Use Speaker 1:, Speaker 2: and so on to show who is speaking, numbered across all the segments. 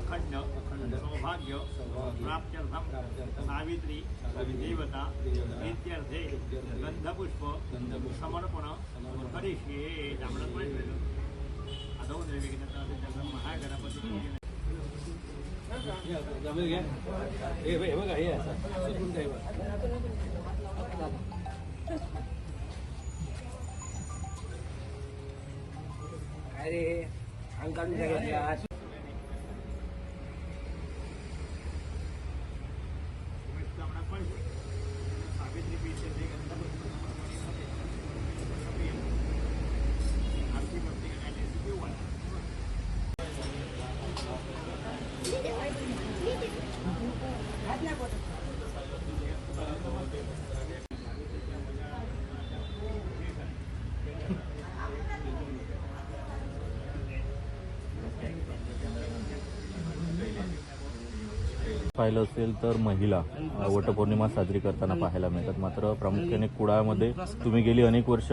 Speaker 1: अखंड सौभाग्य प्राप्त्यर्थम सावित्री देवता इत्यर्थे गंधपुष्प समर्पण करिष्ये. महागणपती
Speaker 2: अरे अंकाळून घ्यायचा.
Speaker 1: सावित्री पीठ
Speaker 3: पाहिलं असेल तर महिला वटपौर्णिमा साजरी करताना पाहायला मिळतात. मात्र प्रामुख्याने कुडाळमध्ये तुम्ही गेली अनेक वर्ष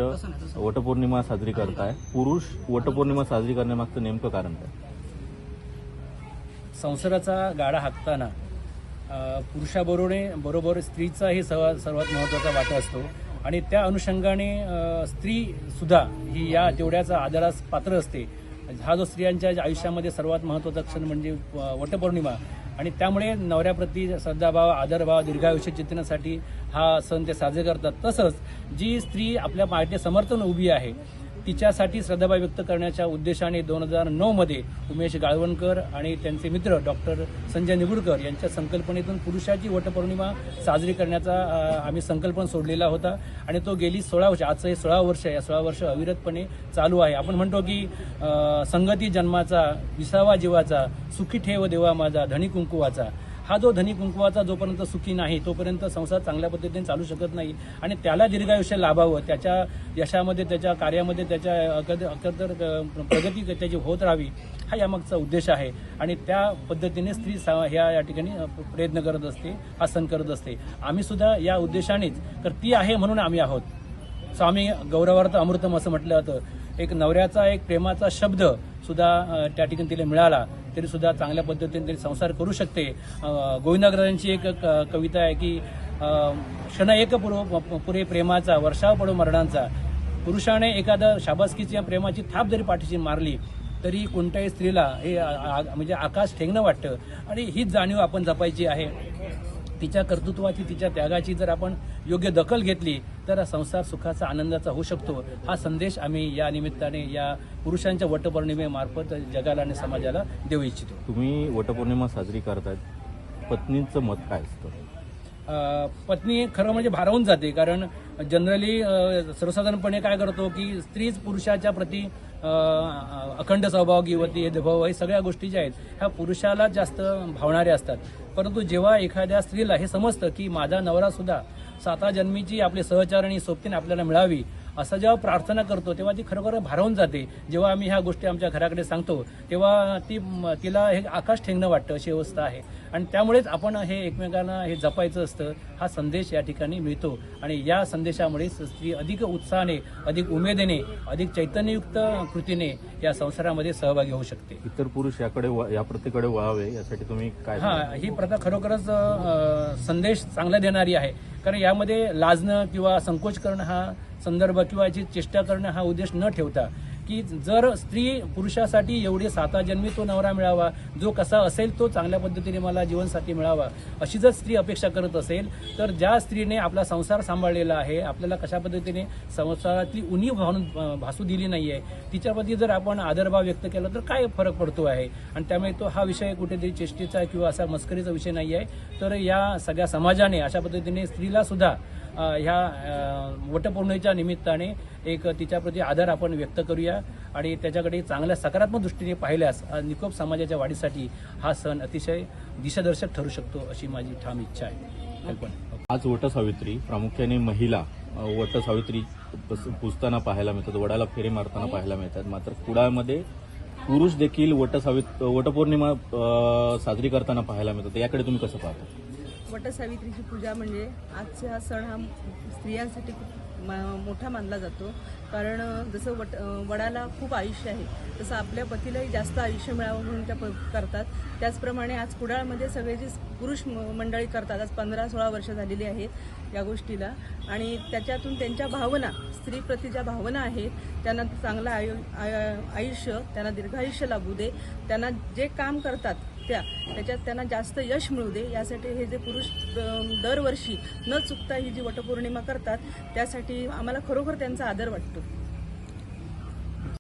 Speaker 3: वटपौर्णिमा साजरी करताय. पुरुष वटपौर्णिमा साजरी करण्यामागचं नेमकं कारण काय?
Speaker 4: संसाराचा गाडा हाकताना पुरुषाबरोबर स्त्रीचाही सर्वात महत्त्वाचा वाटा असतो आणि त्या अनुषंगाने स्त्री सुद्धा ही या तेवढ्याचा आदरास पात्र असते. हा जो स्त्रियांच्या आयुष्यामध्ये सर्वात महत्त्वाचा क्षण म्हणजे वटपौर्णिमा आणि त्यामुळे नवऱ्याप्रती श्रद्धाभाव आदरभाव दीर्घायुष्य चिंतनासाठी हा सण ते साजरे करतात. तसंच जी स्त्री आपल्या पाठी समर्थन उभी आहे तिच्यासाठी श्रद्धाभाव व्यक्त करण्याच्या उद्देशाने 2009 मध्ये उमेश गाळवणकर आणि त्यांचे मित्र डॉक्टर संजय निगुडकर यांच्या संकल्पनेतून पुरुषाची वटपौर्णिमा साजरी करण्याचा आम्ही संकल्पना सोडलेला होता आणि तो गेली 16 वर्ष, आजचं हे 16 वर्ष, या 16 वर्ष अविरतपणे चालू आहे. आपण म्हणतो की संगती जन्माचा 20वा जीवाचा सुखी ठेव देवा माझा धनी कुंकुवाचा. हा जो धनी कुंकुवाचा जोपर्यंत सुखी नाही तोपर्यंत संसार चांगल्या पद्धतीने चालू शकत नाही आणि त्याला दीर्घायुष्य लाभावं, त्याच्या यशामध्ये त्याच्या कार्यामध्ये त्याच्या अकदर प्रगती त्याची होत राहावी हा यामागचा उद्देश आहे आणि त्या पद्धतीने स्त्री या ठिकाणी प्रयत्न करत असते, हा सण करत असते. आम्ही सुद्धा या उद्देशानेच तर ती आहे म्हणून आम्ही आहोत. स्वामी गौरवार्थ अमृतम असं म्हटलं जातं. एक नवऱ्याचा एक प्रेमाचा शब्द सुद्धा त्या ठिकाणी तिला मिळाला तरी सुद्धा चांगल्या पद्धतीने तरी संसार करू शकते. गोविंदाग्रजांची एक कविता आहे की क्षण एक पुरे प्रेमाचा वर्षाव पडो मरणांचा. पुरुषाने एखादा शाबासकीची प्रेमाची थाप जरी पाठीशी मारली तरी कोणत्याही स्त्रीला हे म्हणजे आकाश ठेंगणं वाटतं आणि हीच जाणीव आपण जपायची आहे. तिच्या कर्तृत्वाची तिच्या त्यागाची जर आपण योग्य दखल घेतली तर संसार सुखाचा आनंदाचा होऊ शकतो. हा संदेश आम्ही या निमित्ताने या पुरुषांच्या वटपौर्णिमेमार्फत जगाला आणि समाजाला देऊ इच्छितो.
Speaker 3: तुम्ही वटपौर्णिमा साजरी करतायत, पत्नींचं मत काय असतं?
Speaker 4: पत्नी खरं म्हणजे भारावून जाते कारण जनरली सर्वसाधारणपणे काय करतो की स्त्रीच पुरुषाच्या प्रती अखंड सहभागी होती, भाव हे सगळ्या गोष्टी ज्या आहेत ह्या पुरुषाला जास्त भावणाऱ्या असतात. परंतु जेव्हा एखाद्या स्त्रीला हे समजतं की माझा नवरा सुद्धा 7 जन्मीची आपली सहचारणी सोबतीने आपल्याला मिळावी असं जेव्हा प्रार्थना करतो तेव्हा ती खरोखर भारावून जाते. जेव्हा आम्ही ह्या गोष्टी आमच्या घराकडे सांगतो तेव्हा तिला हे आकाश ठेंगणं वाटतं अशी अवस्था आहे आणि त्यामुळेच आपण हे एकमेकांना हे जपायचं असतं. हा संदेश या ठिकाणी मिळतो आणि या संदेशामुळे स्त्री अधिक उत्साहाने, अधिक उमेदीने, अधिक चैतन्ययुक्त कृतीने या संसारामध्ये सहभागी होऊ शकते.
Speaker 3: इतर पुरुष या प्रथेकडे वळावे यासाठी तुम्ही काय?
Speaker 4: ही प्रथा खरोखरच संदेश चांगला देणारी आहे कारण यामध्ये लाजणं किंवा संकोच करणं हा संदर्भ किंवा याची चेष्टा करणं हा उद्देश न ठेवता की जर स्त्री पुरुषासाठी एवढे 7 जन्मी तो नवरा मिळावा जो कसा असेल तो चांगल्या पद्धतीने मला जीवनसाथी मिळावा अशी जर स्त्री अपेक्षा करत असेल तर ज्या स्त्रीने आपला संसार सांभाळलेला आहे, आपल्याला कशा पद्धतीने संसारातली उणीव भासू दिली नाही आहे, तिच्याप्रती जर आपण आदरभाव व्यक्त केला तर काय फरक पडतो आहे. आणि त्यामुळे तो हा विषय कुठेतरी चेष्टेचा किंवा असा मस्करीचा विषय नाही आहे. तर या सगळ्या समाजाने अशा पद्धतीने स्त्रीला सुद्धा ह्या वटपौर्णिमेच्या निमित्ताने एक तिच्याप्रती आदर आपण व्यक्त करूया आणि त्याच्याकडे चांगल्या सकारात्मक दृष्टीने पाहिल्यास निकोप समाजाच्या वाढीसाठी हा सण अतिशय दिशादर्शक ठरू शकतो अशी माझी ठाम इच्छा आहे. कल्पना.
Speaker 3: आज वटसावित्री प्रामुख्याने महिला वटसावित्री पुजताना पाहायला मिळतात, वडाला फेरे मारताना पाहायला मिळतात. मात्र कुडाळमध्ये पुरुष देखील वटपौर्णिमा साजरी करताना पाहायला मिळतात. याकडे तुम्ही कसं पाहता?
Speaker 5: वटसावित्रीची पूजा म्हणजे आजचा सण हा स्त्रियांसाठी खूप मोठा मानला जातो. कारण जसं वडाला खूप आयुष्य आहे तसं आपल्या पतीलाही जास्त आयुष्य मिळावं म्हणून त्या करतात. त्याचप्रमाणे आज कुडाळमध्ये सगळे जे पुरुष मंडळी करतात, आज 15-16 वर्ष झालेली आहेत या गोष्टीला, आणि त्याच्यातून त्यांच्या भावना, स्त्रीप्रती ज्या भावना आहेत त्यांना चांगलं आयुष्य, त्यांना दीर्घायुष्य लाभू दे, त्यांना जे काम करतात त्याच्यात त्यांना जास्त यश मिळू दे, यासाठी हे जे पुरुष दरवर्षी न चुकता ही जी वटपौर्णिमा करतात त्यासाठी आम्हाला खरोखर त्यांचा आदर वाटतो.